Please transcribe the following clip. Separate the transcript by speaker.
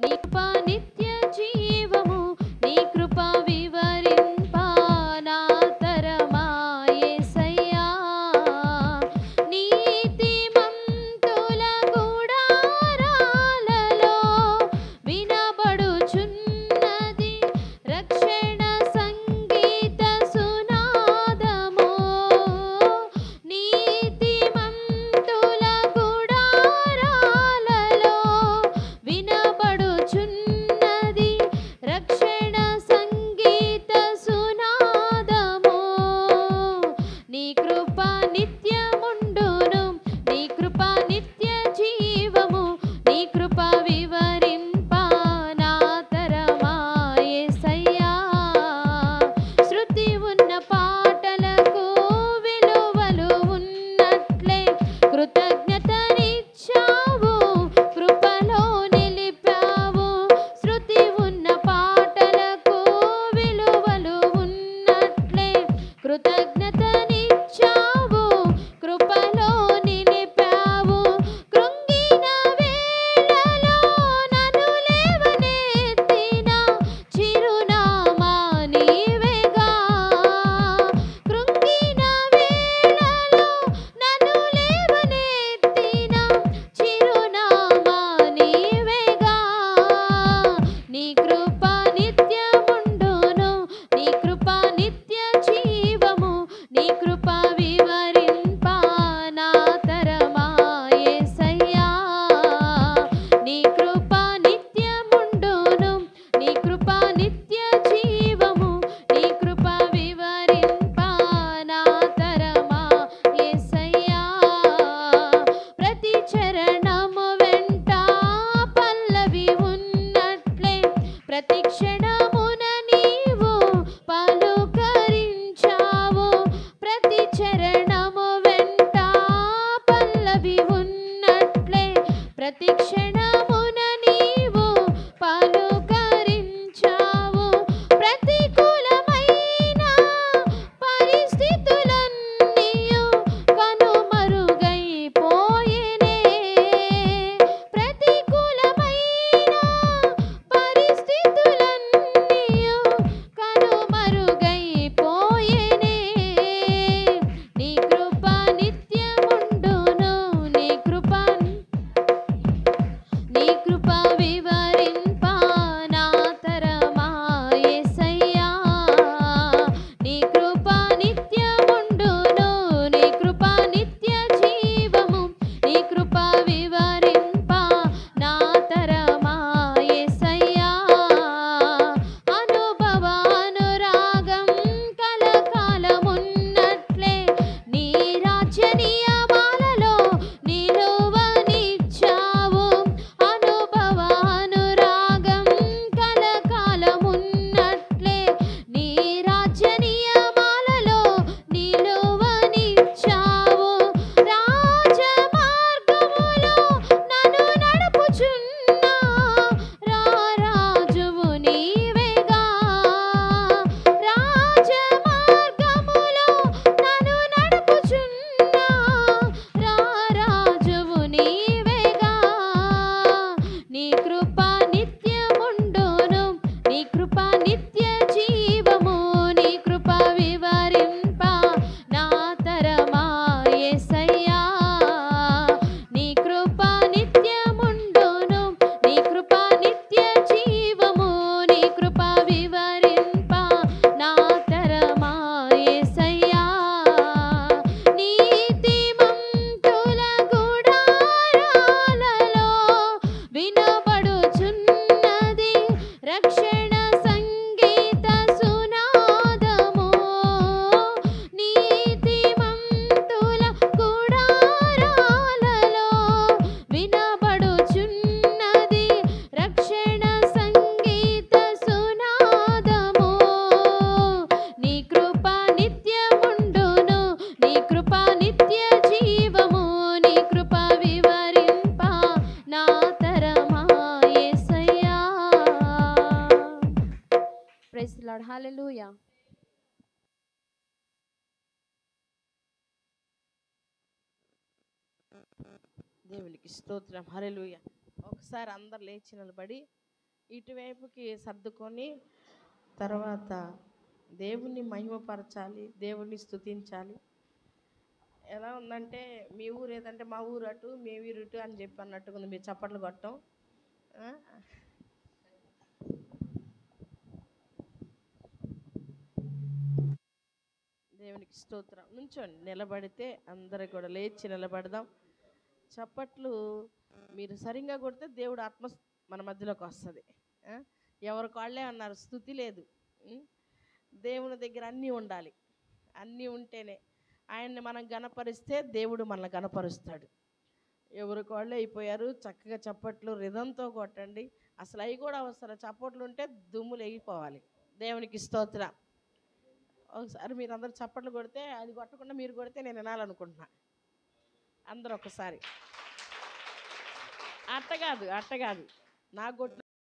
Speaker 1: నీ కృప నిత్య జీవము, నీ కృప వివరింప నా తరమా యేసయ్యా. నీతిమంతుల గుడారాలలో వినబడుచున్నది రక్షణ సంగీత సునాదము. నీతిమంతుల గుడారాలలో వినబడుచున్నది రక్షణ సంగీత సునాదము. నీ కృప నిత్యముండును, నీ కృప నిత్య జీవము, నీ కృప వివరింప నా తరమా యేసయ్యా. శృతి ఉన్న పాటలకు విలువలు ఉన్నట్లే కృతజ్ఞతనిచ్చావు, కృపలో నిలిపావు. శృతి ఉన్న పాటలకు విలువలు ఉన్నట్లే కృతజ్ఞతనిచ్చావు, కృపలో నిలిపావు. కృంగిన వేళలో నన్ను లేవనెత్తిన చిరునామా నీవేగా. కృంగిన వేళలో నన్ను లేవనెత్తిన చిరునామా నీవేగా. నీ కృప నిత్యముండును, నీ కృప నిత్య జీవము, నీ కృప వివరింప నా తరమా యేసయ్యా. నీ కృప నిత్యముండును, నీ కృప నిత్య జీవము, నీ కృప వివరింప నా తరమా యేసయ్యా. ప్రతి చరణము వెంట పల్లవి ఉన్నట్లే ప్రతి క్షణమున నీవు పలుకరించావు. ప్రతి చరణము వెంట పల్లవి ఉన్నట్లే ప్రతి క్షణమున నీవు పలుకరించావు. ప్రతికూలమైన పరిస్థితులన్నీయు కనుమరుగైపోయేనే. ప్రతికూలమైన పరిస్థితులన్నీయు కనుమరుగైపోయేనే. నీ కృప నిత్యముండును, నీ కృప వివరింప నా తరమా యేసయ్యా. నీ కృప నిత్యముండును, నీ కృప నిత్య జీవము, నీ కృప వివరింప నా తరమా యేసయ్యా. అనుభవానురాగం కలకాలమున్నట్లే నీ రాజ్య నియమాలలో నిలువనిచ్చావు. అనుభవానురాగం కలకాలమున్నట్లే నీ రాజ్య నియమాలలో నిలువనిచ్చావు. రాజమార్గములో నన్ను నడుపుచున్న రారాజువు నీవేగా. రాజమార్గములో నన్ను నడుపుచున్న రారాజువు నీవేగా. నీ కృప నిత్యముండును, నీ కృప నిత్య జీవము, నీ కృప వివరింప నా తరమా యేసయ్యా. నీ కృప నిత్యముండును, నీ కృప నిత్య జీవము, నీ కృప వివరింప నా తరమా యేసయ్యా. నీతిమంతుల గుడారాలలో వినబడుచున్నది రక్షణ సంగీత సునాదము. నీతిమంతుల గుడారాలలో వినబడుచున్నది రక్షణ సంగీత సునాదము. నీ కృప నిత్యముండును, నీ కృప నిత్య జీవము, నీ కృప వివరింప నా తరమా యేసయ్యా. Praise the Lord. హల్లెలూయా.
Speaker 2: దేవునికి స్తోత్రం. హల్లెలూయా. ఒకసారి అందరు లేచి నిలబడి ఇటువైపుకి సర్దుకొని తర్వాత దేవుణ్ణి మహిమపరచాలి, దేవుణ్ణి స్తుతించాలి. ఎలా ఉందంటే మీ ఊరు ఏదంటే మా ఊరు అటు మీ ఊరు ఇటు అని చెప్పి అన్నట్టుగా ఉంది. మీరు చప్పట్లు కొట్టడం. ఆ? దేవునికి స్తోత్రం. నుంచోండి, నిలబడితే అందరూ కూడా లేచి నిలబడదాం. చప్పట్లు మీరు సరిగ్గా కొడితే దేవుడు ఆత్మ మన మధ్యలోకి వస్తుంది. ఎవరి కాళ్ళే అన్నారు, స్థుతి లేదు. ఉం? దేవుని దగ్గర అన్నీ ఉండాలి. అన్నీ ఉంటేనే ఆయన్ని మనం గణపరిస్తే దేవుడు మనల్ని గణపరుస్తాడు. ఎవరికి వాళ్ళే అయిపోయారు. చక్కగా చప్పట్లు రిధంతో కొట్టండి. అసలు అవి కూడా అవసరం. చప్పట్లు ఉంటే దుమ్ములు ఎగిపోవాలి. దేవునికి స్తోత్రం. ఒకసారి మీరు అందరూ చప్పట్లు కొడితే, అది కొట్టకుండా మీరు కొడితే నేను వినాలనుకుంటున్నా. అందరూ ఒకసారి. అట్ట కాదు నాకు కొట్టిన